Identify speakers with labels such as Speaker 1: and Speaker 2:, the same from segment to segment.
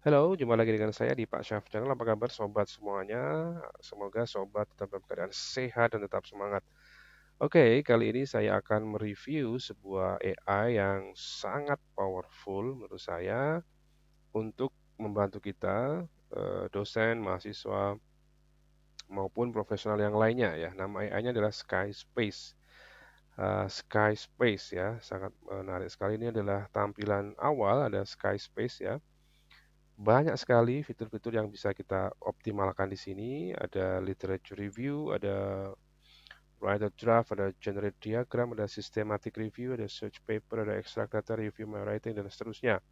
Speaker 1: Halo, jumpa lagi dengan saya di Pak Syaf Channel. Apa kabar sobat semuanya? Semoga sobat tetap dalam keadaan sehat dan tetap semangat. Oke, kali ini saya akan mereview sebuah AI yang sangat powerful menurut saya untuk membantu kita, dosen, mahasiswa, maupun profesional yang lainnya ya. Nama AI-nya adalah Skyspace. Skyspace ya, sangat menarik sekali. Ini adalah tampilan awal, ada Skyspace ya. Banyak sekali fitur-fitur yang bisa kita optimalkan di sini. Ada literature review, ada writer draft, ada generate diagram, ada systematic review, ada search paper, ada extract data, review my writing, dan seterusnya.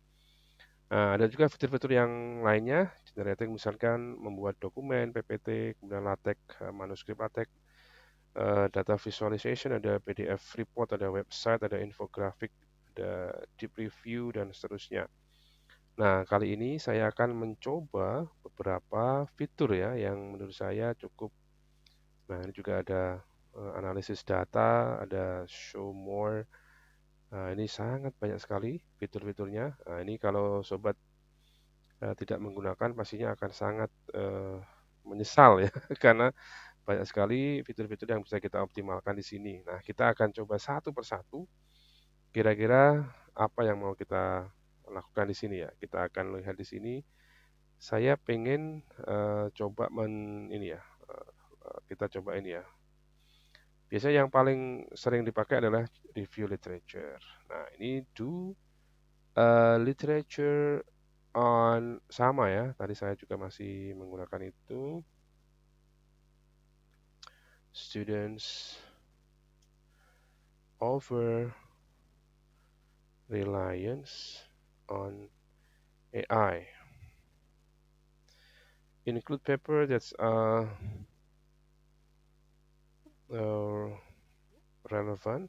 Speaker 1: Nah, ada juga fitur-fitur yang lainnya, generating misalkan membuat dokumen, PPT, kemudian LaTeX, manuskrip LaTeX, data visualization, ada PDF report, ada website, ada infografik, ada deep review, dan seterusnya. Nah, kali ini saya akan mencoba beberapa fitur ya yang menurut saya cukup. Nah, ini juga ada analisis data, ada show more. Nah, ini sangat banyak sekali fitur-fiturnya. Nah, ini kalau sobat tidak menggunakan pastinya akan sangat menyesal ya karena banyak sekali fitur-fitur yang bisa kita optimalkan di sini. Nah, kita akan coba satu persatu kira-kira apa yang mau kita lakukan di sini ya. Kita akan lihat di sini. Saya pengen coba ini ya, kita coba ini ya. Biasanya yang paling sering dipakai adalah review literature. Nah, ini do literature on sama ya. Tadi saya juga masih menggunakan itu. Students over reliance on AI. Include paper that's uh, relevant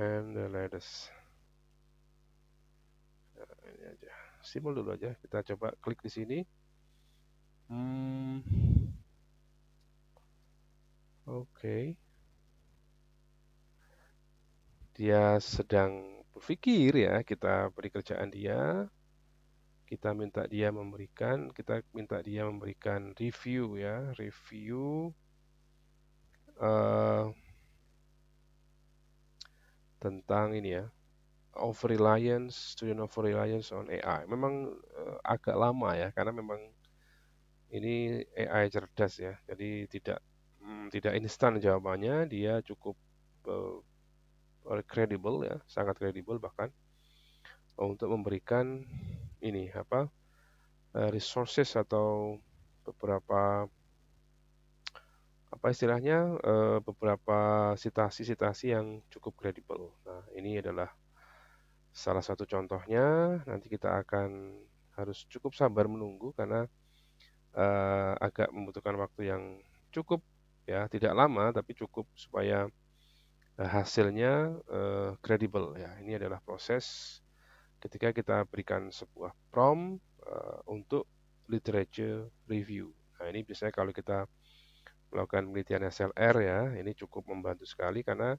Speaker 1: and the latest. Ini aja. Simul dulu aja. Kita coba klik di sini. Hmm, oke. Dia sedang berpikir ya, kita beri kerjaan dia, kita minta dia memberikan review ya, review eh, tentang ini ya, student over reliance on AI. Memang agak lama ya, karena memang ini AI cerdas ya, jadi tidak instan jawabannya, dia cukup kredibel ya, sangat kredibel bahkan untuk memberikan ini apa resources atau beberapa apa istilahnya beberapa sitasi-sitasi yang cukup kredibel. Nah, ini adalah salah satu contohnya. Nanti kita akan harus cukup sabar menunggu karena agak membutuhkan waktu yang cukup ya, tidak lama tapi cukup supaya hasilnya kredibel ya. Ini adalah proses ketika kita berikan sebuah prompt untuk literature review. Nah, ini biasanya kalau kita melakukan penelitian SLR ya, ini cukup membantu sekali karena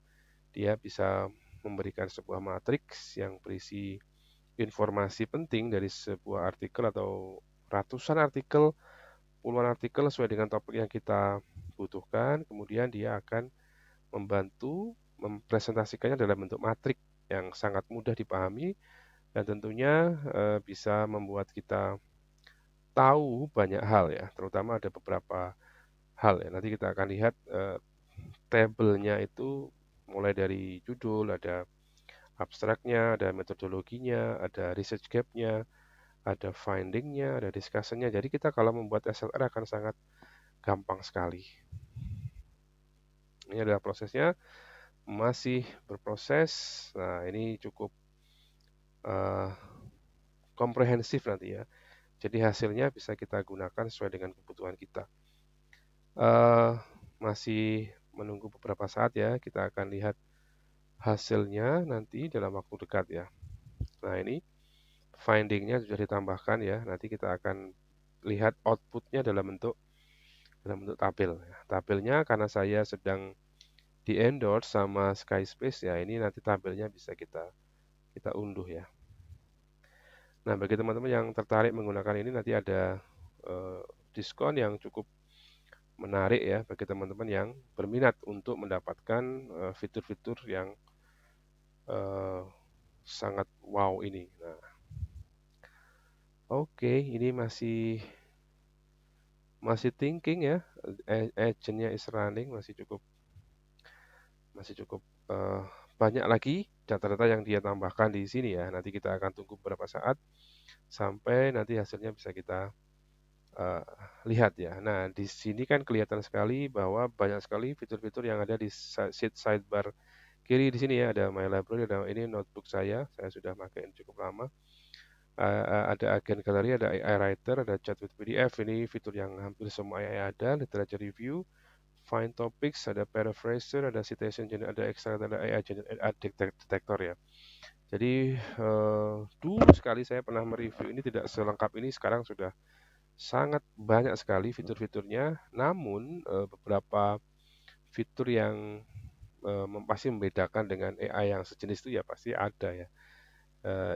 Speaker 1: dia bisa memberikan sebuah matriks yang berisi informasi penting dari sebuah artikel atau ratusan artikel, puluhan artikel sesuai dengan topik yang kita butuhkan. Kemudian dia akan membantu mempresentasikannya dalam bentuk matrik yang sangat mudah dipahami dan tentunya bisa membuat kita tahu banyak hal ya, terutama ada beberapa hal ya. Nanti kita akan lihat tabelnya itu mulai dari judul, ada abstraknya, ada metodologinya, ada research gap-nya, ada finding-nya, ada discussion-nya. Jadi kita kalau membuat SLR akan sangat gampang sekali. Ini adalah prosesnya, masih berproses. Nah, ini cukup uh, komprehensif nanti ya. Jadi hasilnya bisa kita gunakan sesuai dengan kebutuhan kita. Masih menunggu beberapa saat ya, kita akan lihat hasilnya nanti dalam waktu dekat ya. Nah, ini finding-nya sudah ditambahkan ya. Nanti kita akan lihat output-nya dalam bentuk tabel. Tabelnya karena saya sedang di endorse sama Skyspace ya, ini nanti tabelnya bisa kita unduh ya. Nah, bagi teman-teman yang tertarik menggunakan ini nanti ada diskon yang cukup menarik ya bagi teman-teman yang berminat untuk mendapatkan fitur-fitur yang eh, sangat wow ini. Nah, oke, ini masih masih thinking ya, agentnya is running masih cukup eh, banyak lagi data-data yang dia tambahkan di sini ya. Nanti kita akan tunggu beberapa saat sampai nanti hasilnya bisa kita eh, lihat ya. Nah, di sini kan kelihatan sekali bahwa banyak sekali fitur-fitur yang ada di sidebar kiri di sini ya. Ada My Library, ada ini notebook saya sudah pakai ini cukup lama. Ada Agent Gallery, ada AI Writer, ada Chat with PDF, ini fitur yang hampir semua AI ada, Literature Review, Find Topics, ada Paraphraser, ada Citation, ada Extract, ada AI Detector ya. Jadi dulu sekali saya pernah mereview ini tidak selengkap ini, sekarang sudah sangat banyak sekali fitur-fiturnya. Namun beberapa fitur yang pasti membedakan dengan AI yang sejenis itu ya pasti ada ya.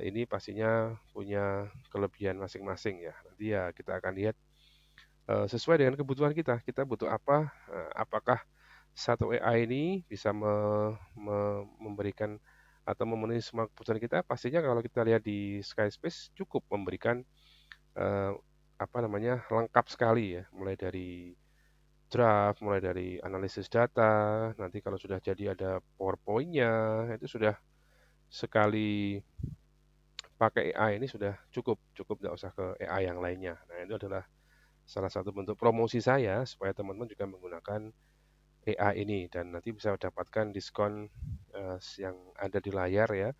Speaker 1: Ini pastinya punya kelebihan masing-masing ya. Nanti ya kita akan lihat sesuai dengan kebutuhan kita. Kita butuh apa? Apakah satu AI ini bisa memberikan atau memenuhi semua kebutuhan kita? Pastinya kalau kita lihat di Skyspace cukup memberikan eh, apa namanya lengkap sekali ya. Mulai dari draft, mulai dari analisis data. Nanti kalau sudah jadi ada PowerPoint-nya, itu sudah sekali pakai AI ini sudah cukup, cukup tidak usah ke AI yang lainnya. Nah, itu adalah salah satu bentuk promosi saya supaya teman-teman juga menggunakan AI ini dan nanti bisa mendapatkan diskon yang ada di layar ya.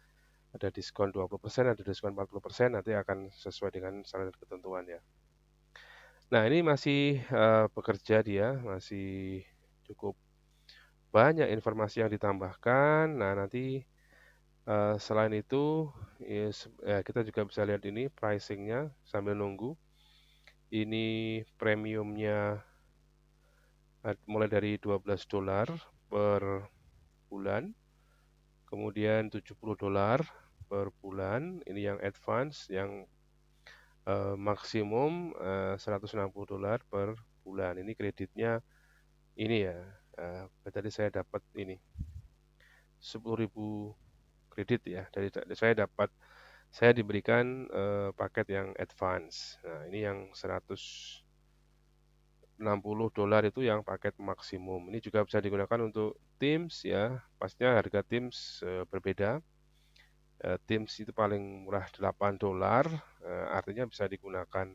Speaker 1: Ada diskon 20%, ada diskon 40%, nanti akan sesuai dengan syarat dan ketentuan ya. Nah, ini masih bekerja dia, masih cukup banyak informasi yang ditambahkan. Nah, nanti selain itu kita juga bisa lihat ini pricingnya sambil nunggu. Ini premiumnya mulai dari $12 per bulan, kemudian $70 per bulan. Ini yang advance, yang maksimum $160 per bulan. Ini kreditnya ini ya. Tadi saya dapat ini 10.000 kredit ya. Saya diberikan paket yang advance. Nah, ini yang $160 itu yang paket maksimum. Ini juga bisa digunakan untuk Teams ya. Pastinya harga Teams berbeda. Teams itu paling murah $8, artinya bisa digunakan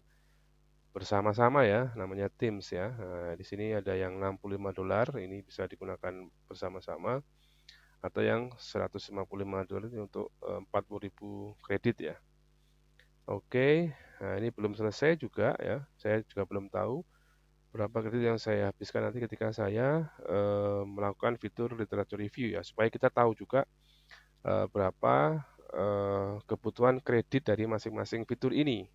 Speaker 1: bersama-sama ya, namanya Teams ya. Nah, di sini ada yang $65, ini bisa digunakan bersama-sama, atau yang $155 ini untuk 40.000 kredit ya. Oke, nah ini belum selesai juga ya. Saya juga belum tahu berapa kredit yang saya habiskan nanti ketika saya melakukan fitur literature review ya, supaya kita tahu juga berapa kebutuhan kredit dari masing-masing fitur ini.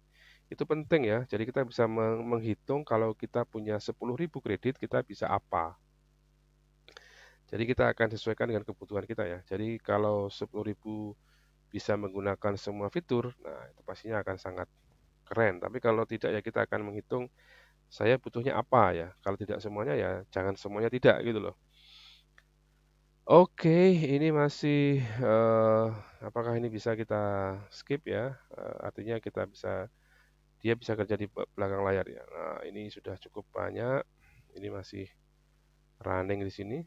Speaker 1: Itu penting ya. Jadi kita bisa menghitung kalau kita punya 10.000 kredit, kita bisa apa. Jadi kita akan sesuaikan dengan kebutuhan kita ya. Jadi kalau 10.000 bisa menggunakan semua fitur, nah itu pastinya akan sangat keren. Tapi kalau tidak ya kita akan menghitung saya butuhnya apa ya. Kalau tidak semuanya ya jangan semuanya tidak gitu loh. Oke, ini masih apakah ini bisa kita skip ya? Artinya dia bisa kerja di belakang layar ya. Nah, ini sudah cukup banyak. Ini masih running di sini.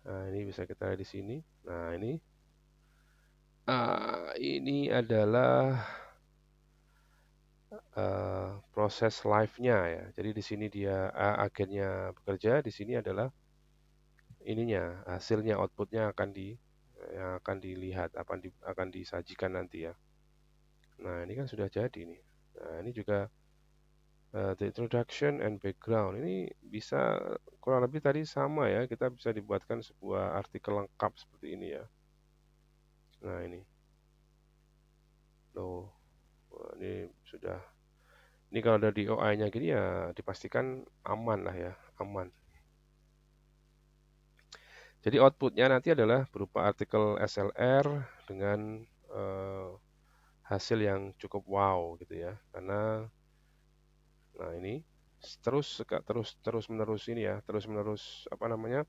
Speaker 1: Nah, ini bisa kita lihat di sini. Nah, ini adalah proses live-nya ya. Jadi di sini dia agennya bekerja, di sini adalah ininya, hasilnya, outputnya yang akan dilihat, akan disajikan nanti ya. Nah, ini kan sudah jadi nih. Nah, ini juga the introduction and background. Ini bisa kurang lebih tadi sama ya. Kita bisa dibuatkan sebuah artikel lengkap seperti ini ya. Nah, ini. Loh, ini sudah. Ini kalau ada di OI-nya gini ya dipastikan aman lah ya, aman. Jadi outputnya nanti adalah berupa artikel SLR dengan hasil yang cukup wow gitu ya. Karena nah ini terus menerus ini ya, terus menerus apa namanya?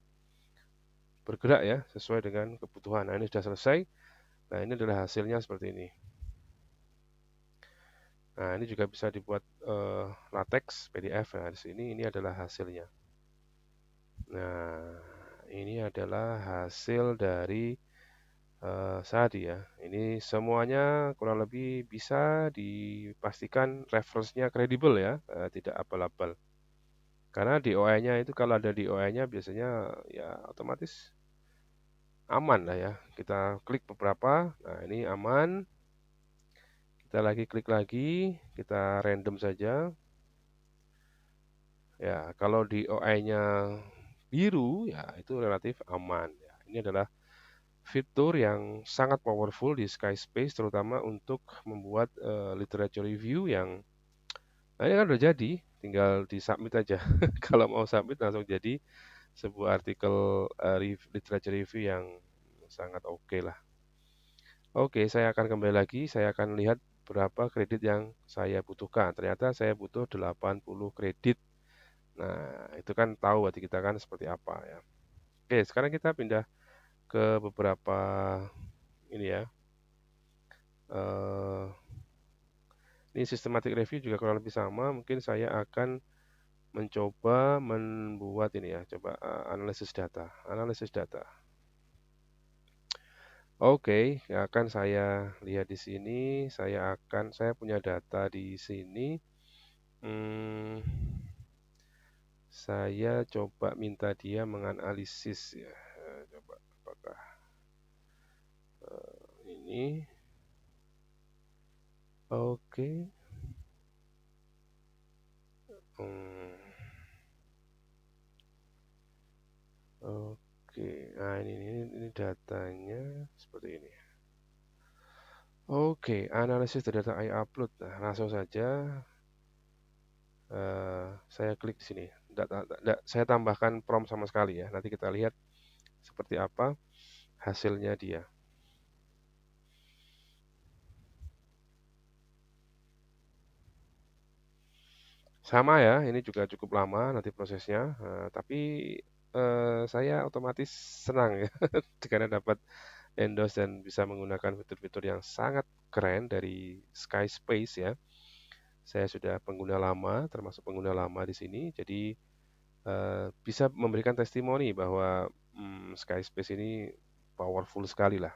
Speaker 1: Bergerak ya sesuai dengan kebutuhan. Nah, ini sudah selesai. Nah, ini adalah hasilnya seperti ini. Nah, ini juga bisa dibuat latex PDF. Nah, di sini ini adalah hasilnya. Nah, ini adalah hasil dari Sadi ya. Ini semuanya kurang lebih bisa dipastikan reference-nya kredibel ya, tidak abal-abal. Karena di OI-nya itu kalau ada di OI-nya biasanya ya otomatis aman lah ya. Kita klik beberapa, nah ini aman. Kita lagi klik lagi, kita random saja. Ya, kalau di OI-nya biru ya itu relatif aman ya. Ini adalah fitur yang sangat powerful di Skyspace terutama untuk membuat literature review yang nah ini kan udah jadi, tinggal di submit aja. Kalau mau submit langsung jadi sebuah artikel literature review yang sangat oke lah. Oke, saya akan kembali lagi, saya akan lihat berapa kredit yang saya butuhkan. Ternyata saya butuh 80 kredit. Nah, itu kan tahu berarti kita kan seperti apa ya. Oke, sekarang kita pindah ke beberapa ini ya. eh Ini systematic review juga kurang lebih sama. Mungkin saya akan mencoba membuat ini ya, coba analisis data. Analisis data. Oke, akan saya lihat di sini. Saya punya data di sini. Hmm, saya coba minta dia menganalisis ya. Coba apakah ini? Oke. Hmm, oke. Nah, ini datanya seperti ini. Oke, analisis data I upload. Nah, langsung saja saya klik di sini. Saya tambahkan prompt sama sekali ya. Nanti kita lihat seperti apa hasilnya dia. Sama ya, ini juga cukup lama nanti prosesnya. Tapi saya otomatis senang ya karena dapat endorse dan bisa menggunakan fitur-fitur yang sangat keren dari Skyspace ya. Saya sudah pengguna lama, termasuk pengguna lama di sini. Jadi bisa memberikan testimoni bahwa Skyspace ini powerful sekali lah.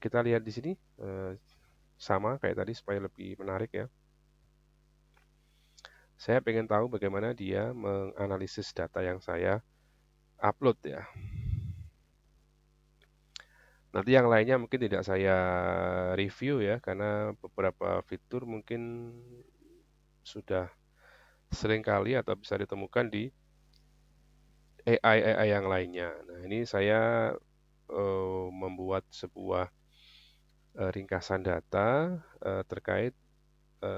Speaker 1: Kita lihat di sini sama kayak tadi supaya lebih menarik ya. Saya pengen tahu bagaimana dia menganalisis data yang saya upload ya. Nanti yang lainnya mungkin tidak saya review ya, karena beberapa fitur mungkin sudah sering kali atau bisa ditemukan di AI yang lainnya. Nah, ini saya membuat sebuah ringkasan data terkait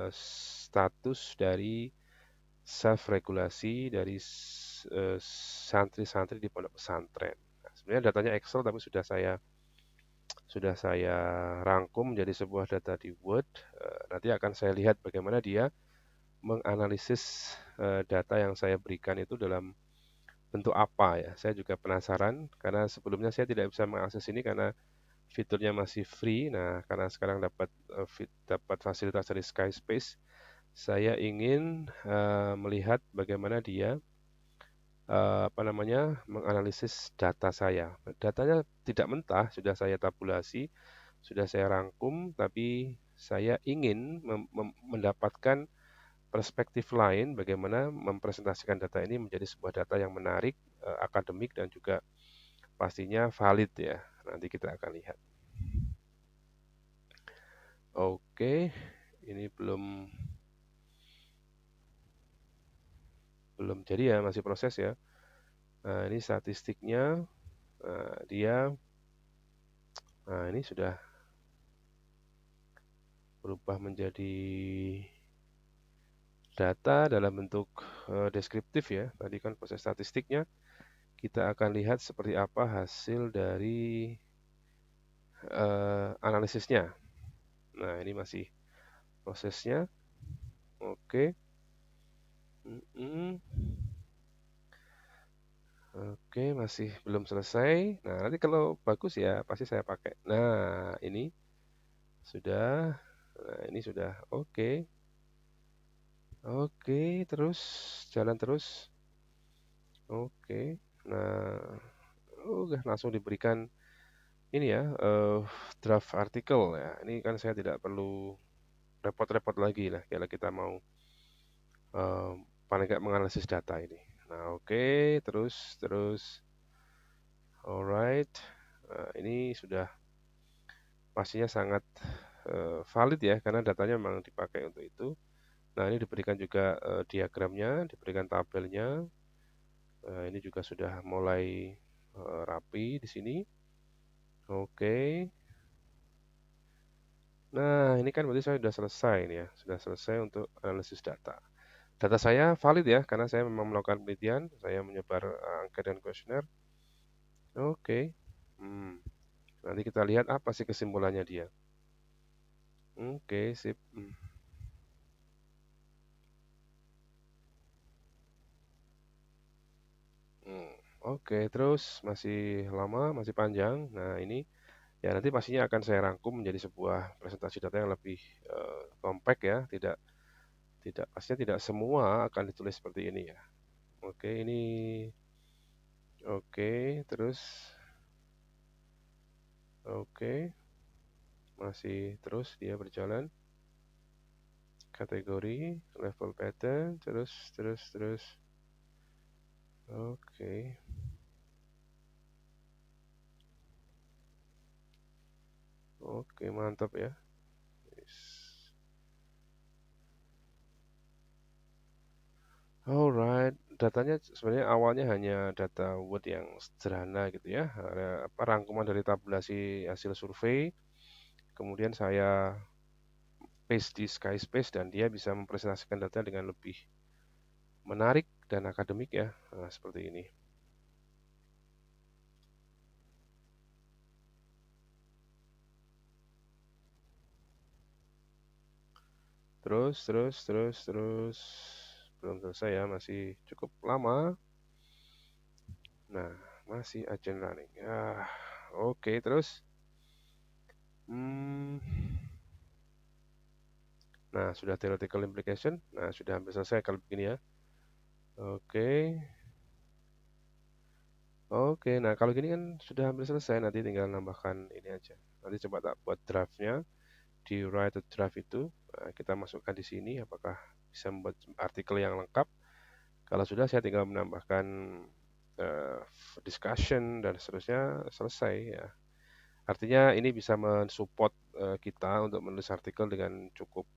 Speaker 1: status dari self-regulasi dari santri-santri di pondok pesantren. Nah, sebenarnya datanya Excel tapi sudah saya rangkum menjadi sebuah data di Word. Nanti akan saya lihat bagaimana dia menganalisis data yang saya berikan itu dalam bentuk apa ya. Saya juga penasaran karena sebelumnya saya tidak bisa mengakses ini karena fiturnya masih free. Nah, karena sekarang dapat fasilitas dari Skyspace, saya ingin melihat bagaimana dia apa namanya menganalisis data saya. Datanya tidak mentah, sudah saya tabulasi, sudah saya rangkum, tapi saya ingin mendapatkan perspektif lain bagaimana mempresentasikan data ini menjadi sebuah data yang menarik, akademik dan juga pastinya valid ya. Nanti kita akan lihat. Oke, ini belum jadi ya, masih proses ya. Nah, ini statistiknya, nah ini sudah berubah menjadi data dalam bentuk deskriptif ya. Tadi kan proses statistiknya. Kita akan lihat seperti apa hasil dari analisisnya. Nah, ini masih prosesnya. Oke. Mm-mm. Oke, masih belum selesai. Nah, nanti kalau bagus ya pasti saya pakai. Nah, ini sudah. Nah, ini sudah. Oke. Oke, terus jalan terus. Oke. Nah, udah langsung diberikan ini ya, draft artikel ya. Ini kan saya tidak perlu repot-repot lagi lah kalau kita mau eh, paling nggak menganalisis data ini. Nah, oke, terus terus, alright. Ini sudah pastinya sangat valid ya, karena datanya memang dipakai untuk itu. Nah, ini diberikan juga diagramnya, diberikan tabelnya. Ini juga sudah mulai rapi di sini. Oke. Nah, ini kan berarti saya sudah selesai nih ya, sudah selesai untuk analisis data. Data saya valid ya, karena saya memang melakukan penelitian, saya menyebar angket dan kuesioner. Oke. Hmm, nanti kita lihat apa sih kesimpulannya dia. Oke, sip. Hmm, oke, terus masih lama, masih panjang. Nah, ini ya nanti pastinya akan saya rangkum menjadi sebuah presentasi data yang lebih compact ya, tidak tidak pastinya tidak semua akan ditulis seperti ini ya. Oke, ini oke, terus oke, masih terus dia berjalan. Kategori, level pattern, terus terus terus. Oke. Oke, mantap ya. Yes. Alright, datanya sebenarnya awalnya hanya data Word yang sederhana gitu ya. Ada apa rangkuman dari tabulasi hasil survei. Kemudian saya paste di Skyspace dan dia bisa mempresentasikan data dengan lebih menarik dan akademik ya. Nah, seperti ini. Terus, terus, terus, terus. Belum selesai ya, masih cukup lama. Nah, masih agent running. Oke, terus. Hmm, nah, sudah theoretical implication. Nah, sudah hampir selesai kalau begini ya. Oke. Oke, nah kalau gini kan sudah hampir selesai. Nanti tinggal nambahkan ini aja. Nanti coba tak buat draftnya di write a draft itu. Nah, kita masukkan di sini. Apakah bisa membuat artikel yang lengkap? Kalau sudah, saya tinggal menambahkan eh, discussion dan seterusnya selesai ya. Artinya ini bisa mensupport kita untuk menulis artikel dengan cukup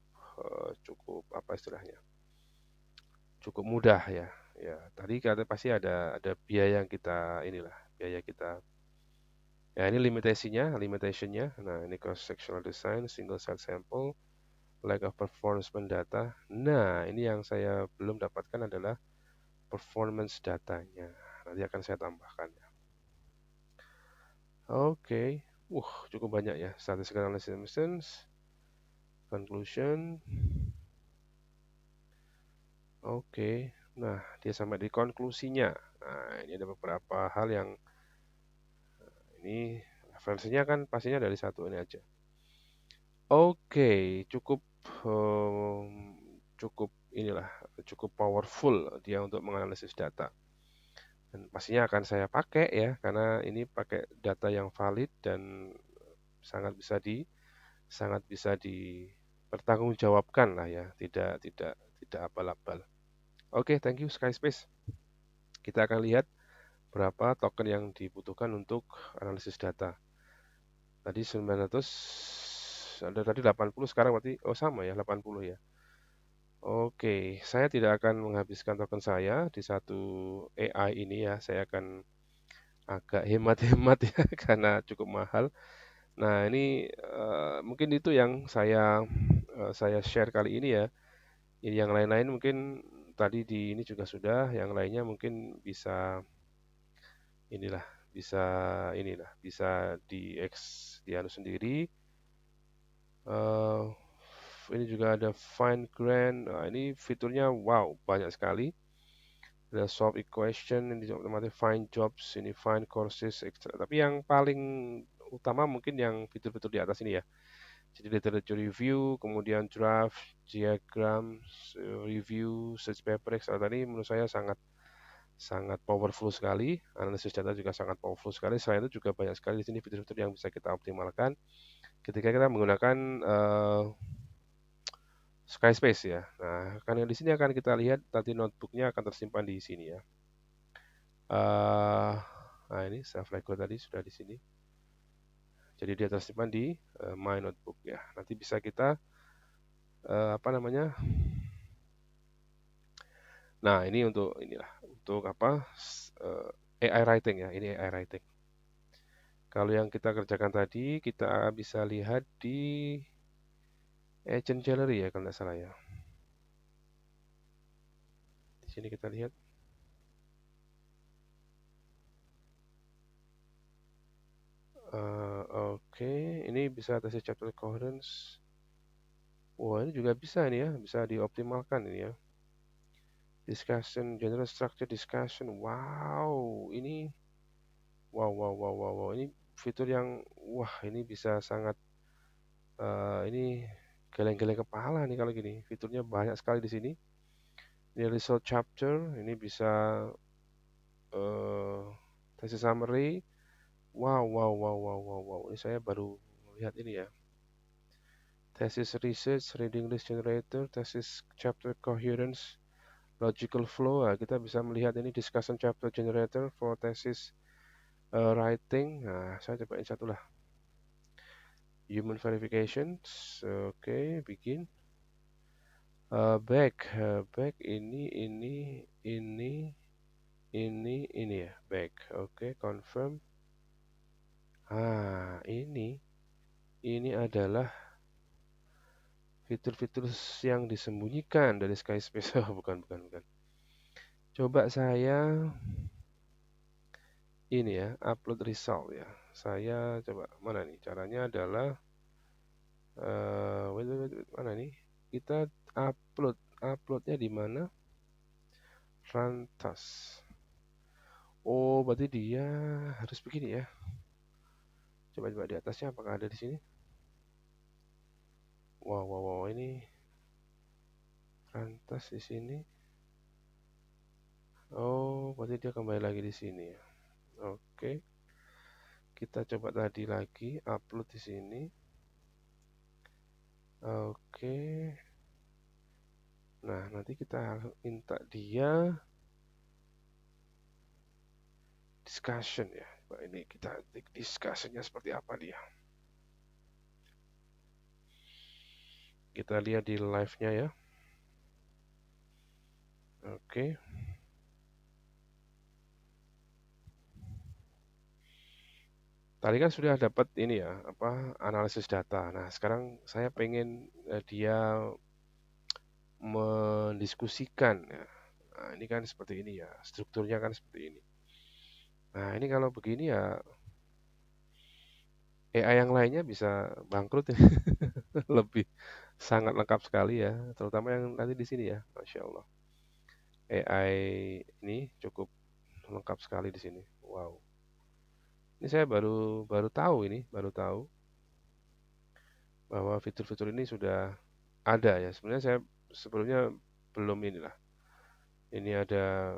Speaker 1: apa istilahnya, cukup mudah ya. Ya, tadi kata pasti ada biaya yang kita inilah, biaya kita. Ya, ini limitationnya. Nah, ini cross sectional design, single cell sample, lack of performance data. Nah, ini yang saya belum dapatkan adalah performance datanya. Nanti akan saya tambahkan ya. Oke. Cukup banyak ya. Statistical analysis emissions, conclusion. Oke. Nah, dia sampai di konklusinya. Nah, ini ada beberapa hal yang ini referensinya kan pastinya dari satu ini aja. Oke, cukup inilah cukup powerful dia untuk menganalisis data. Dan pastinya akan saya pakai ya karena ini pakai data yang valid dan sangat bisa di sangat bisa dipertanggungjawabkan lah ya, tidak abal-abal. Oke, thank you Skyspace. Kita akan lihat berapa token yang dibutuhkan untuk analisis data. Tadi 900, ada tadi 80, sekarang berarti sama ya 80 ya. Oke, saya tidak akan menghabiskan token saya di satu AI ini ya. Saya akan agak hemat-hemat ya karena cukup mahal. Nah, ini mungkin itu yang saya share kali ini ya. Ini yang lain-lain mungkin tadi di ini juga sudah, yang lainnya mungkin bisa inilah bisa inilah, bisa dianu sendiri. Eh, ini juga ada find grand. Nah, ini fiturnya wow, banyak sekali. Ada solve equation, ini otomatis find jobs, ini find courses, etc. Tapi yang paling utama mungkin yang fitur-fitur di atas ini ya. Jadi literature review, kemudian draft, diagram, review, search paper, etc. Tadi menurut saya sangat sangat powerful sekali. Analisis data juga sangat powerful sekali. Selain itu juga banyak sekali di sini fitur-fitur yang bisa kita optimalkan ketika kita menggunakan Skyspace ya. Nah, kan yang di sini akan kita lihat nanti notebooknya akan tersimpan di sini ya. Nah ini self record tadi sudah di sini. Jadi dia tersimpan di My Notebook ya. Nanti bisa kita apa namanya? Nah ini untuk inilah untuk apa? AI writing ya. Ini AI writing. Kalau yang kita kerjakan tadi kita bisa lihat di Agent Gallery ya kalau tidak salah ya. Di sini kita lihat. Oke, ini bisa tesis chapter coherence. Wah, ini juga bisa nih ya, bisa dioptimalkan ini ya. Discussion, general structure discussion. Wow, ini wow. Ini fitur yang wah, ini bisa sangat ini geleng-geleng kepala nih kalau gini. Fiturnya banyak sekali di sini. Ini result chapter, ini bisa eh tesis summary. Wow. Ini saya baru lihat ini ya. Thesis research, reading list generator, thesis chapter coherence, logical flow. Nah, kita bisa melihat ini discussion chapter generator for thesis writing. Nah, saya cobain satu lah. Human verification. Oke, begin. Back ini ya. Back. Oke, confirm. Ini adalah fitur-fitur yang disembunyikan dari Skyspace. Oh, bukan. Coba saya ini ya, upload result ya. Saya coba mana nih? Caranya adalah mana nih? Kita uploadnya di mana? Rantas. Oh, berarti dia harus begini ya. Coba di atasnya apakah ada di sini? Wow, ini rantas di sini. Oh, berarti dia kembali lagi di sini ya. Oke. Kita coba tadi lagi upload di sini. Oke. Nah, nanti kita minta dia discussion ya. Coba ini kita discussionnya seperti apa dia. Kita lihat di live-nya ya. Oke. Tadi kan sudah dapat ini ya, apa analisis data. Nah, sekarang saya pengen dia mendiskusikan ya. Nah, ini kan seperti ini ya, strukturnya kan seperti ini. Nah, ini kalau begini ya AI yang lainnya bisa bangkrut ya. Lebih sangat lengkap sekali ya, terutama yang nanti di sini ya, Masya Allah. AI ini cukup lengkap sekali di sini. Wow. Ini saya baru baru tahu ini, baru tahu bahwa fitur-fitur ini sudah ada ya. Sebenarnya saya sebelumnya belum inilah. Ini ada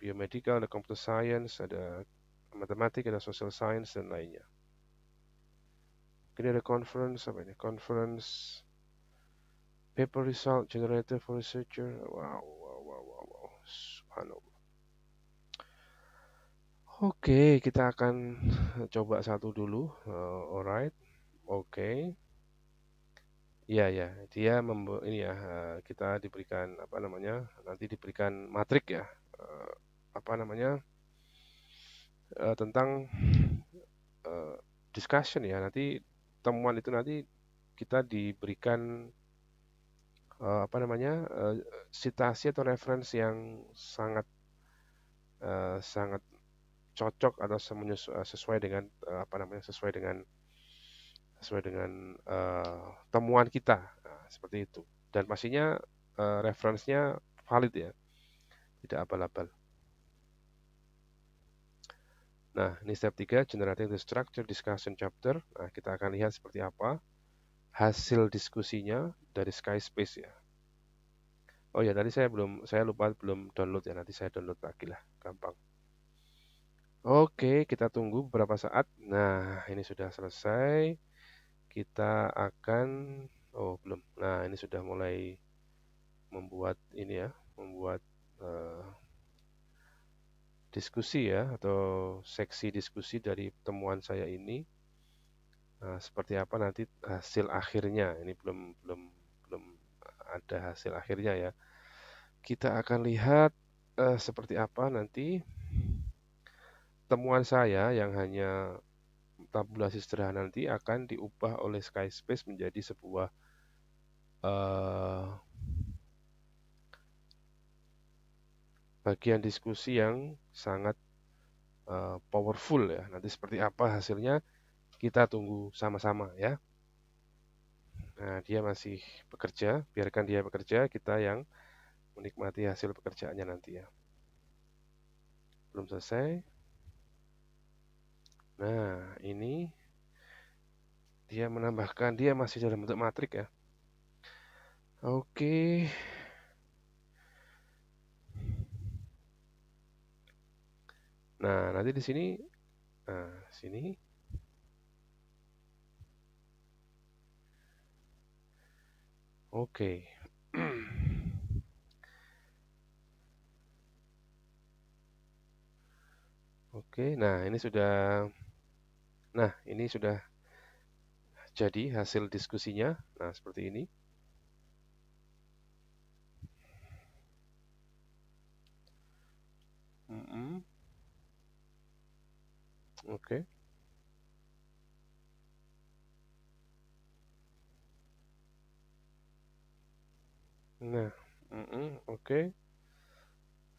Speaker 1: biomedical, ada computer science, ada matematik, ada social science dan lainnya. Ini ada conference apa ini? Conference paper result generator for researcher. Wow. Subhanallah. Oke, kita akan coba satu dulu. Alright. Oke. Iya, dia ini ya, kita diberikan apa namanya, nanti diberikan matrik ya, eh, apa namanya, tentang eh, discussion ya. Nanti temuan itu nanti kita diberikan apa namanya, citasi atau reference yang sangat sangat cocok atau sesuai dengan sesuai dengan temuan kita. Nah, seperti itu. Dan pastinya referensinya valid ya, tidak abal-abal. Nah, ini step 3, generating the structure discussion chapter. Nah, kita akan lihat seperti apa hasil diskusinya dari Skyspace ya. Oh ya, tadi saya lupa belum download ya. Nanti saya download lagi lah, gampang. Oke, kita tunggu beberapa saat. Nah, ini sudah selesai. Kita akan, oh belum. Nah, ini sudah mulai membuat ini ya, membuat eh, diskusi ya, atau seksi diskusi dari temuan saya ini. Nah, seperti apa nanti hasil akhirnya? Ini belum ada hasil akhirnya ya. Kita akan lihat seperti apa nanti temuan saya yang hanya tabulasi sederhana nanti akan diubah oleh Skyspace menjadi sebuah eh, bagian diskusi yang sangat powerful ya. Nanti seperti apa hasilnya kita tunggu sama-sama ya. Nah, dia masih bekerja, biarkan dia bekerja, kita yang menikmati hasil pekerjaannya nanti ya. Belum selesai. Nah, ini dia menambahkan, dia masih dalam bentuk matrik ya. Oke. Nah, nanti di sini, nah, sini. Oke. Oke, nah ini sudah jadi hasil diskusinya. Nah, seperti ini. Mm-mm. Oke. Nah, oke.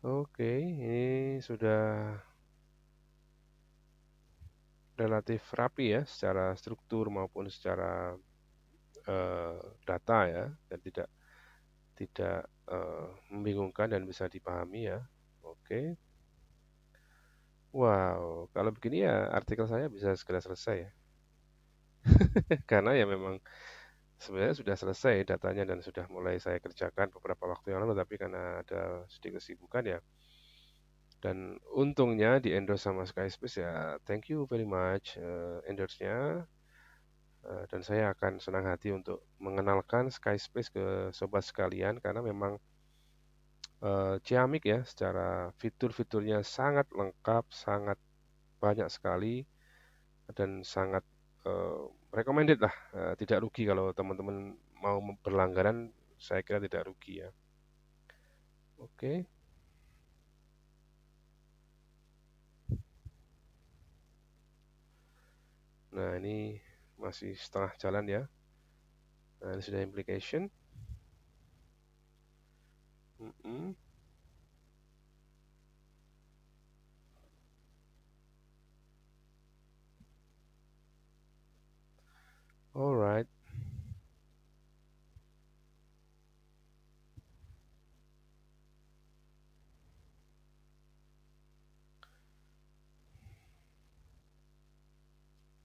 Speaker 1: Oke, ini sudah relatif rapi ya secara struktur maupun secara data ya, dan tidak membingungkan dan bisa dipahami ya. Oke. Wow, kalau begini ya artikel saya bisa segera selesai ya. Karena ya memang sebenarnya sudah selesai datanya dan sudah mulai saya kerjakan beberapa waktu yang lalu, tapi karena ada sedikit kesibukan ya. Dan untungnya di endorse sama Skyspace ya, thank you very much endorse-nya. Dan saya akan senang hati untuk mengenalkan Skyspace ke sobat sekalian karena memang ciamik ya, secara fitur-fiturnya sangat lengkap, sangat banyak sekali dan sangat recommended lah. Tidak rugi kalau teman-teman mau berlangganan, saya kira tidak rugi ya. Oke. Nah, ini masih setengah jalan ya. Nah, ini sudah implication. Mm-mm. Alright.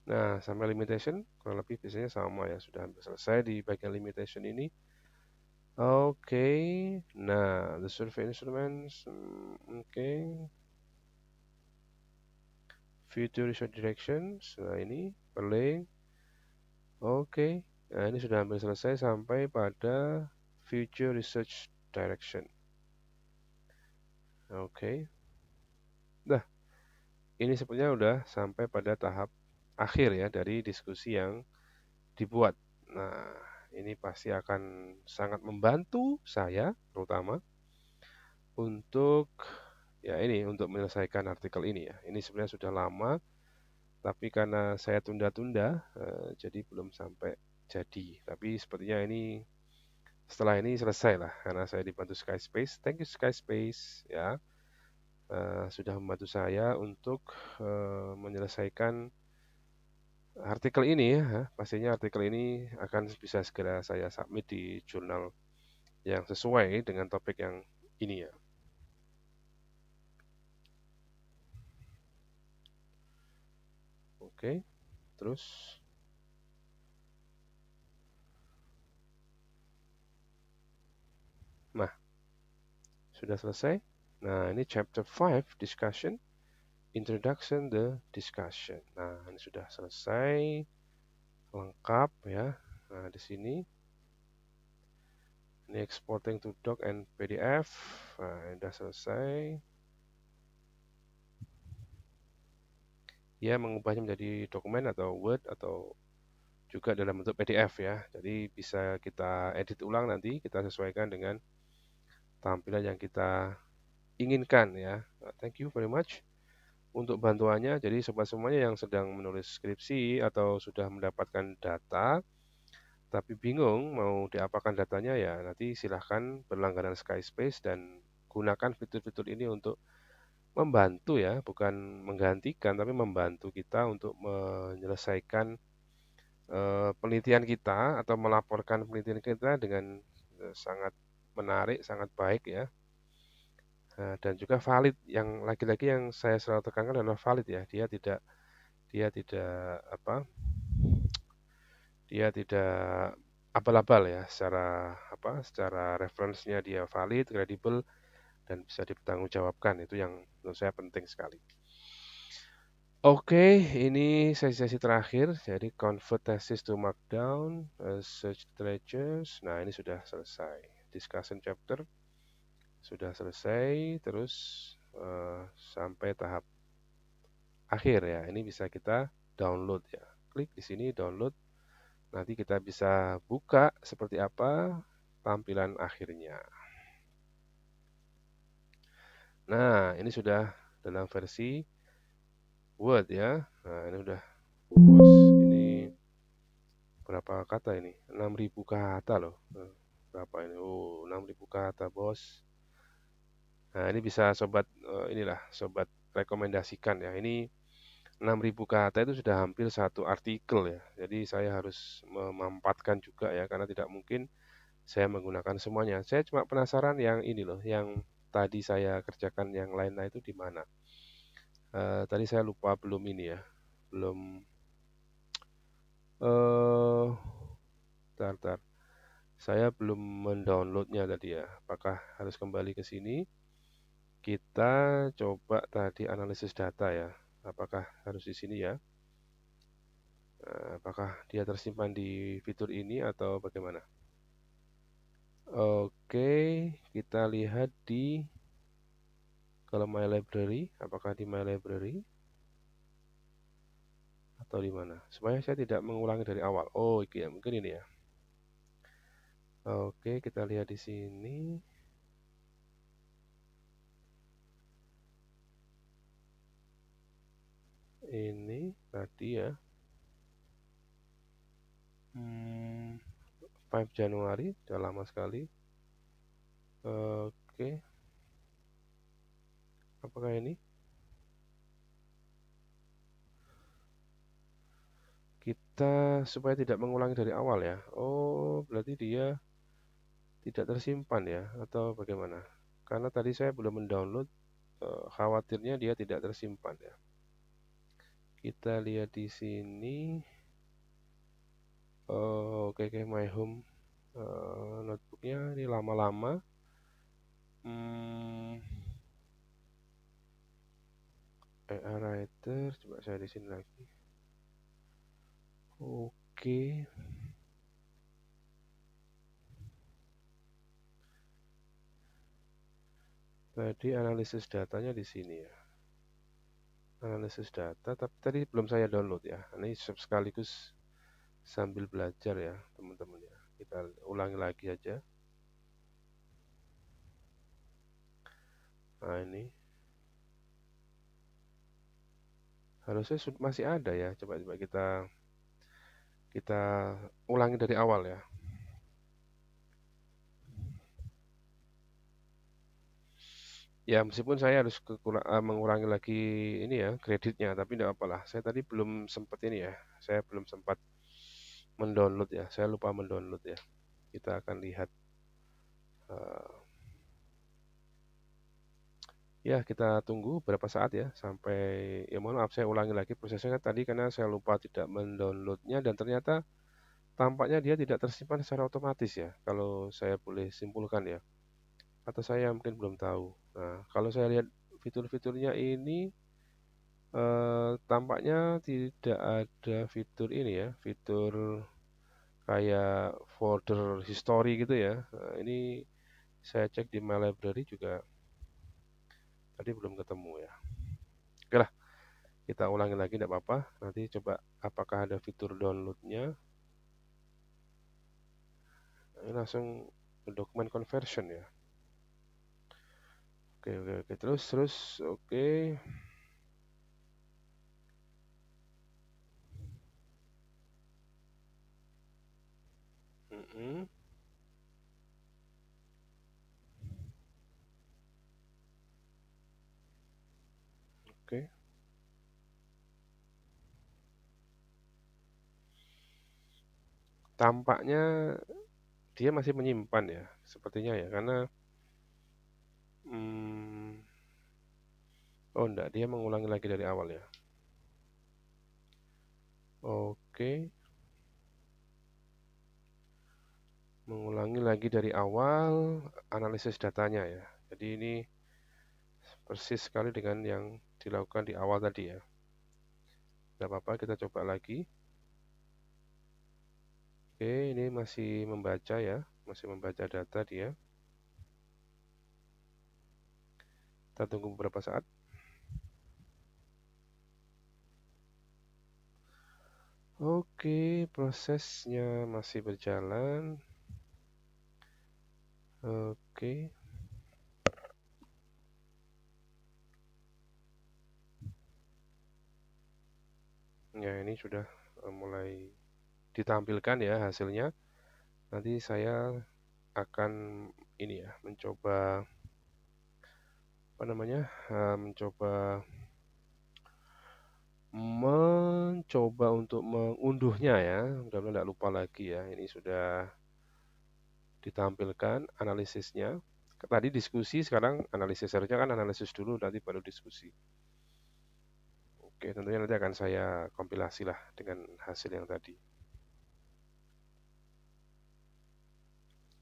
Speaker 1: Nah, sampai limitation kurang lebih biasanya sama ya, sudah hampir selesai di bagian limitation ini. Oke, nah the survey instruments, oke, future research directions, nah ini perlink, oke, nah ini sudah hampir selesai sampai pada future research direction, oke, nah ini sepertinya udah sampai pada tahap akhir ya dari diskusi yang dibuat. Nah, ini pasti akan sangat membantu saya terutama untuk ya ini untuk menyelesaikan artikel ini ya. Ini sebenarnya sudah lama, tapi karena saya tunda-tunda, jadi belum sampai jadi. Tapi sepertinya ini setelah ini selesai lah karena saya dibantu Skyspace. Thank you Skyspace ya. sudah membantu saya untuk menyelesaikan artikel ini ya. Pastinya artikel ini akan bisa segera saya submit di jurnal yang sesuai dengan topik yang ini ya. Oke, terus, nah, sudah selesai. Nah, ini chapter 5, discussion, introduction, the discussion. Nah, ini sudah selesai, lengkap ya. Nah, di sini, ini exporting to doc and PDF. Nah, ini sudah selesai. Ya, mengubahnya menjadi dokumen atau Word atau juga dalam bentuk PDF ya. Jadi bisa kita edit ulang nanti, kita sesuaikan dengan tampilan yang kita inginkan ya. Thank you very much untuk bantuannya. Jadi sobat semuanya yang sedang menulis skripsi atau sudah mendapatkan data tapi bingung mau diapakan datanya ya nanti silahkan berlangganan Skyspace dan gunakan fitur-fitur ini untuk membantu ya, bukan menggantikan tapi membantu kita untuk menyelesaikan penelitian kita atau melaporkan penelitian kita dengan sangat menarik, sangat baik ya. Dan juga valid. Yang lagi-lagi yang saya selalu tekankan adalah valid ya. Dia tidak apa? Dia tidak abal-abal ya secara apa? Secara referensinya dia valid, kredibel dan bisa dipertanggungjawabkan. Itu yang menurut saya penting sekali. Oke, ini sesi-sesi terakhir. Jadi convert thesis to markdown, search literature. Nah, ini sudah selesai. Discussion chapter sudah selesai. Terus sampai tahap akhir ya. Ini bisa kita download ya. Klik di sini download. Nanti kita bisa buka seperti apa tampilan akhirnya. Nah, ini sudah dalam versi Word ya. Nah, ini udah bos. Ini berapa kata ini? 6.000 kata loh. Berapa ini? Oh, 6.000 kata, Bos. Nah, ini bisa sobat inilah, sobat rekomendasikan ya. Ini 6.000 kata itu sudah hampir satu artikel ya. Jadi saya harus memampatkan juga ya karena tidak mungkin saya menggunakan semuanya. Saya cuma penasaran yang ini loh, yang tadi saya kerjakan yang lain-lain itu di mana. Tadi saya lupa belum ini ya. Belum eh tar. Saya belum mendownloadnya tadi ya. Apakah harus kembali ke sini? Kita coba tadi analisis data ya. Apakah harus di sini ya? Apakah dia tersimpan di fitur ini atau bagaimana? Oke, kita lihat di kalau My Library. Apakah di My Library atau di mana? Supaya saya tidak mengulangi dari awal. Oh, iya, mungkin ini ya. Oke, kita lihat di sini. Ini tadi ya. 5 Januari, sudah lama sekali. Oke, apakah ini? Kita supaya tidak mengulangi dari awal ya. Oh, berarti dia tidak tersimpan ya, atau bagaimana? Karena tadi saya belum mendownload, khawatirnya dia tidak tersimpan ya. Kita lihat di sini. Oh, oke, My Home notebooknya ini lama-lama. Hmm, AI Writer, coba saya di sini lagi. Oke. Tadi analisis datanya di sini ya. Analisis data, tapi tadi belum saya download ya. Ini sekaligus sambil belajar ya, teman-teman ya. Kita ulangi lagi aja. Nah, ini harusnya masih ada ya. Coba-coba kita ulangi dari awal ya. Ya meskipun saya harus mengurangi lagi ini ya kreditnya, tapi tidak apalah. Saya tadi belum sempat ini ya, saya belum sempat mendownload ya, saya lupa mendownload ya. Kita akan lihat. eh, Ya, kita tunggu berapa saat ya sampai ya mohon maaf saya ulangi lagi prosesnya kan tadi karena saya lupa tidak mendownloadnya dan ternyata tampaknya dia tidak tersimpan secara otomatis ya kalau saya boleh simpulkan ya atau saya mungkin belum tahu. Nah, kalau saya lihat fitur-fiturnya ini tampaknya tidak ada fitur ini ya, fitur kayak folder history gitu ya. Nah, ini saya cek di My Library juga tadi belum ketemu ya. Oke lah, kita ulangi lagi tidak apa-apa. Nanti coba apakah ada fitur downloadnya. Ini langsung dokumen conversion ya. Oke oke oke terus terus oke. Mm-mm, oke. Tampaknya dia masih menyimpan ya, sepertinya ya, karena hmm, oh enggak, dia mengulangi lagi dari awal ya. Oke, mengulangi lagi dari awal analisis datanya ya. Jadi ini persis sekali dengan yang dilakukan di awal tadi ya. Tidak apa-apa, kita coba lagi. Oke, ini masih membaca ya, masih membaca data dia. Kita tunggu beberapa saat. Oke, prosesnya masih berjalan. Oke, ya ini sudah mulai ditampilkan ya hasilnya. Nanti saya akan ini ya, apa namanya, mencoba mencoba untuk mengunduhnya ya. Mudah-mudahan tidak lupa lagi ya. Ini sudah ditampilkan analisisnya. Tadi diskusi, sekarang analisis. Harusnya kan analisis dulu, nanti baru diskusi. Oke, tentunya nanti akan saya kompilasi lah dengan hasil yang tadi.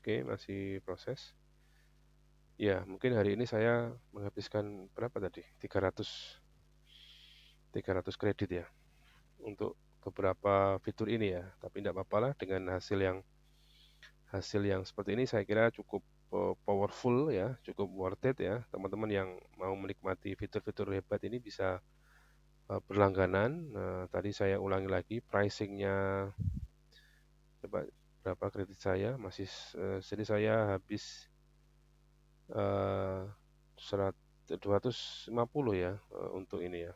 Speaker 1: Oke, masih proses. Ya, mungkin hari ini saya menghabiskan berapa tadi? 300 kredit ya untuk beberapa fitur ini ya. Tapi tidak apa-apa lah dengan hasil yang seperti ini saya kira cukup powerful ya, cukup worth it ya. Teman-teman yang mau menikmati fitur-fitur hebat ini bisa berlangganan. Nah, tadi saya ulangi lagi pricingnya coba berapa kredit saya masih jadi saya habis eh, 250 ya untuk ini ya.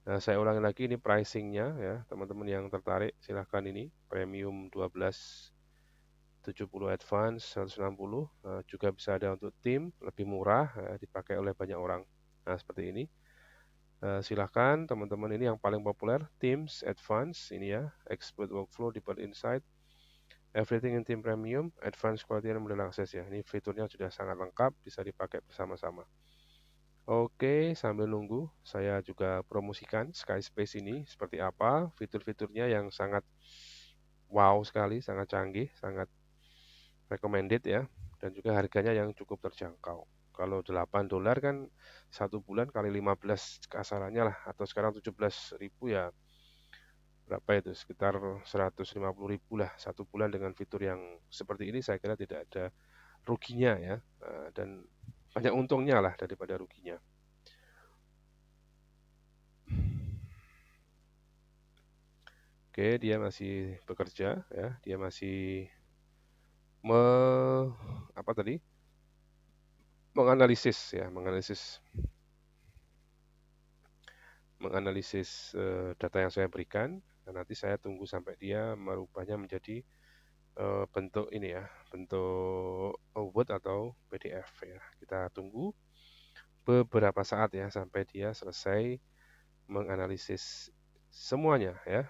Speaker 1: Nah, saya ulangi lagi ini pricingnya ya, teman-teman yang tertarik silahkan ini premium 1270 advance 160 juga bisa ada untuk tim lebih murah dipakai oleh banyak orang. Nah, seperti ini. Silahkan teman-teman ini yang paling populer Teams Advance ini ya, Expert Workflow, Deeper Insight, Everything in Team Premium, Advanced Quality and Model Access ya. Ini fiturnya sudah sangat lengkap, bisa dipakai bersama-sama. Oke, sambil nunggu, saya juga promosikan Skyspace ini seperti apa, fitur-fiturnya yang sangat wow sekali, sangat canggih, sangat recommended ya, dan juga harganya yang cukup terjangkau. Kalau $8 kan satu bulan kali 15 kasarannya lah, atau sekarang 17.000 ya berapa itu sekitar 150.000 lah satu bulan dengan fitur yang seperti ini saya kira tidak ada ruginya ya dan banyak untungnya lah daripada ruginya. Oke, dia masih bekerja ya, dia masih me, apa tadi? Menganalisis ya, menganalisis data yang saya berikan. Dan nanti saya tunggu sampai dia merubahnya menjadi bentuk ini ya, bentuk Word atau PDF ya. Kita tunggu. beberapa saat ya sampai dia selesai menganalisis semuanya ya.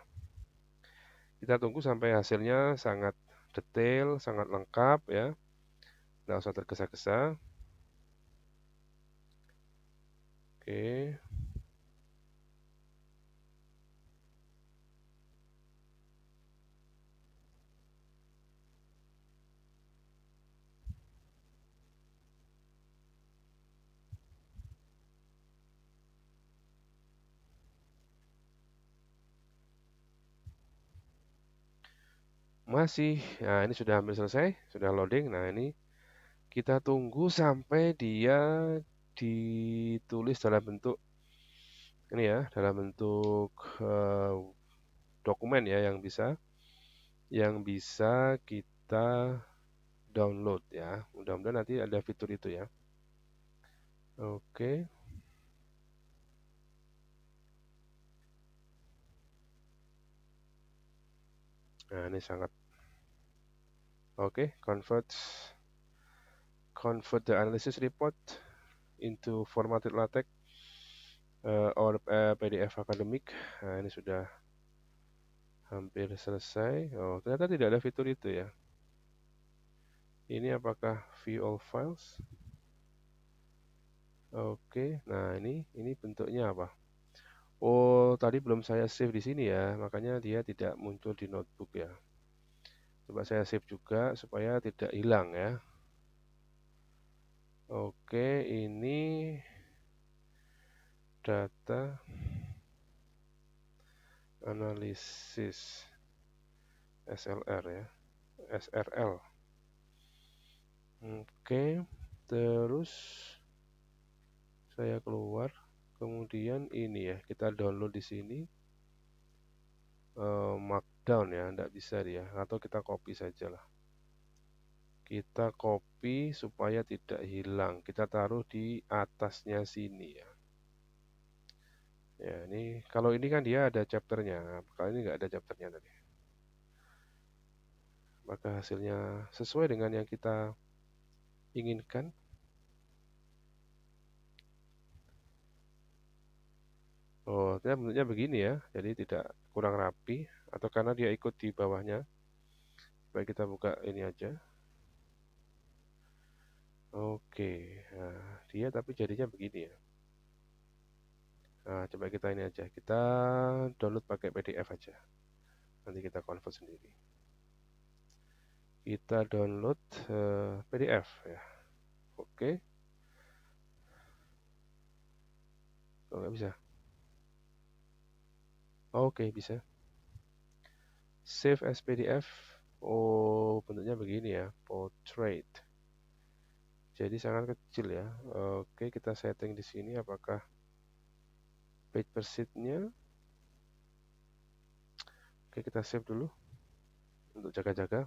Speaker 1: Kita tunggu sampai hasilnya sangat detail, sangat lengkap ya. Nggak usah tergesa-gesa. Oke. Masih, nah ini sudah hampir selesai, sudah loading. Nah ini kita tunggu sampai dia ditulis dalam bentuk ini ya, dalam bentuk eh, dokumen ya yang bisa kita download ya. Mudah-mudahan nanti ada fitur itu ya. Oke. Nah ini sangat oke. Convert the analysis report into formatted LaTeX or PDF academic. Nah ini sudah hampir selesai. Oh, ternyata tidak ada fitur itu ya. Ini apakah view all files? Oke, nah ini bentuknya apa? Oh, tadi belum saya save di sini ya, makanya dia tidak muncul di notebook ya. Coba saya save juga supaya tidak hilang ya. Oke, ini data analisis SLR ya, SRL. Oke, terus saya keluar. Kemudian ini ya, kita download di sini. Markdown ya, tidak bisa dia. Atau kita copy saja lah. Kita copy supaya tidak hilang. Kita taruh di atasnya sini ya. Ya, ini kalau ini kan dia ada chapternya. Kalau ini nggak ada chapternya tadi. Maka hasilnya sesuai dengan yang kita inginkan. Oh, ternyata bentuknya begini ya. Jadi tidak kurang rapi. Atau karena dia ikut di bawahnya. Baik kita buka ini aja. Oke, nah, dia tapi jadinya begini ya. Nah, coba kita ini aja. Kita download pakai PDF aja. Nanti kita convert sendiri. Kita download PDF ya. Oke. Oh, nggak bisa. Oke, bisa. Save as PDF. Oh, bentuknya begini ya. Portrait. Jadi sangat kecil ya. Oke, kita setting di sini apakah page per sheet-nya. Oke, kita save dulu untuk jaga-jaga.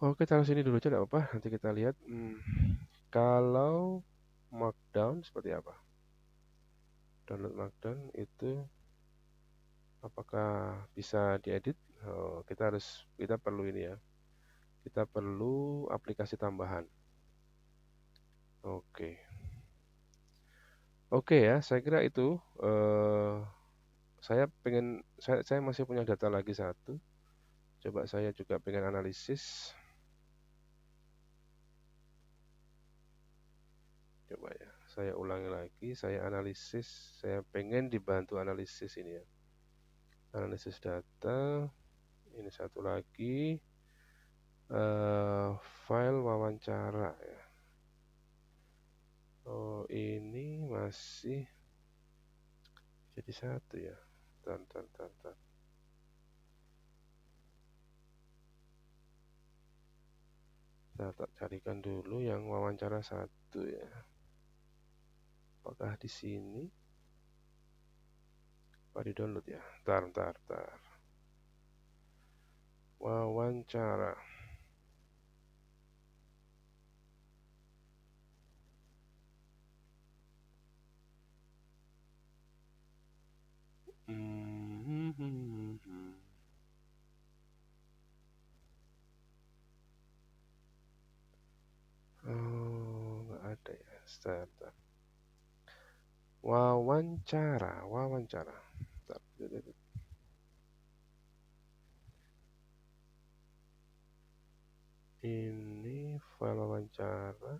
Speaker 1: Oke, taruh sini dulu aja, tidak apa-apa. Nanti kita lihat. Kalau Markdown seperti apa? Download Markdown itu apakah bisa diedit? Oh, kita perlu ini ya. Kita perlu aplikasi tambahan. Oke. Oke ya, saya kira itu. Saya masih punya data lagi satu. Coba saya juga pengen analisis. Coba ya, saya ulangi lagi. Saya analisis. Saya pengen dibantu analisis ini ya. Analisis data. Ini satu lagi. File wawancara ya. Oh, ini masih jadi satu ya. Tar. Saya tak carikan dulu yang wawancara satu ya. Apakah di sini? Apa di download ya? Tar. Wawancara. Oh, nggak ada ya. Bentar. Wawancara. Bentar. Ini file wawancara.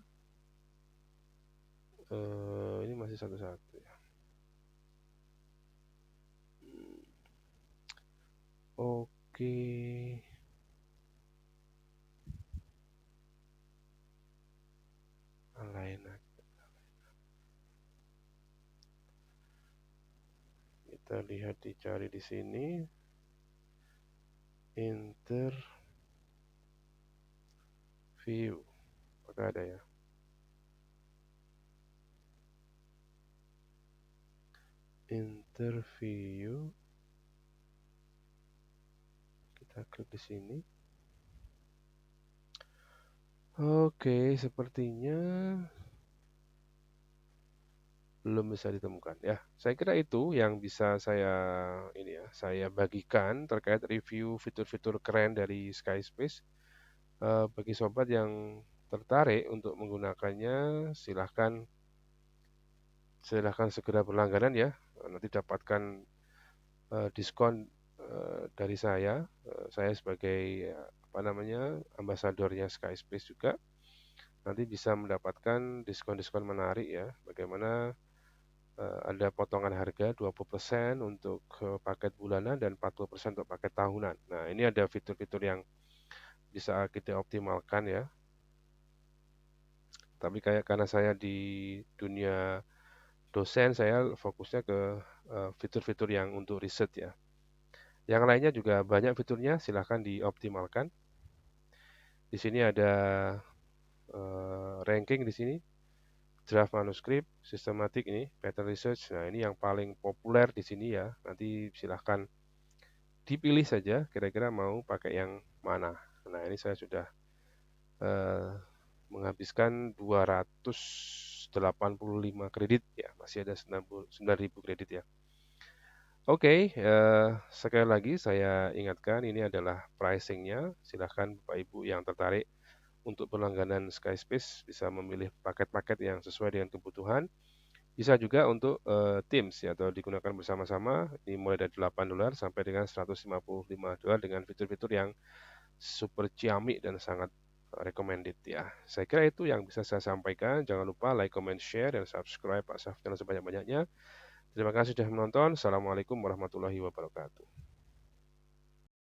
Speaker 1: Ini masih satu-satu ya. Oke. Lain. Kita lihat dicari di sini. Interview. Apakah ada ya? Interview. Kita klik di sini. Oke, sepertinya belum bisa ditemukan ya. Saya kira itu yang bisa saya bagikan terkait review fitur-fitur keren dari Skyspace. Bagi sobat yang tertarik untuk menggunakannya, silahkan segera berlangganan ya. Nanti dapatkan diskon dari saya. Saya sebagai ambasadornya Skyspace juga. Nanti bisa mendapatkan diskon-diskon menarik ya. Bagaimana ada potongan harga 20% untuk paket bulanan dan 40% untuk paket tahunan. Nah, ini ada fitur-fitur yang bisa kita optimalkan ya. Tapi karena saya di dunia dosen, saya fokusnya ke fitur-fitur yang untuk riset ya. Yang lainnya juga banyak fiturnya, silahkan dioptimalkan. Di sini ada ranking di sini, draft manuskrip, sistematik ini, pattern research. Nah, ini yang paling populer di sini ya. Nanti silahkan dipilih saja kira-kira mau pakai yang mana. Nah, ini saya sudah eh, menghabiskan 285 kredit ya, masih ada 9.000 kredit ya. Oke, sekali lagi saya ingatkan ini adalah pricingnya. Silahkan Bapak Ibu yang tertarik untuk berlangganan Skyspace bisa memilih paket-paket yang sesuai dengan kebutuhan. Bisa juga untuk Teams ya, atau digunakan bersama-sama. Ini mulai dari $8 sampai dengan $155 dengan fitur-fitur yang super ciamik dan sangat recommended ya. Saya kira itu yang bisa saya sampaikan. Jangan lupa like, comment, share, dan subscribe Pak Saf channel sebanyak-banyaknya. Terima kasih sudah menonton. Assalamualaikum warahmatullahi wabarakatuh.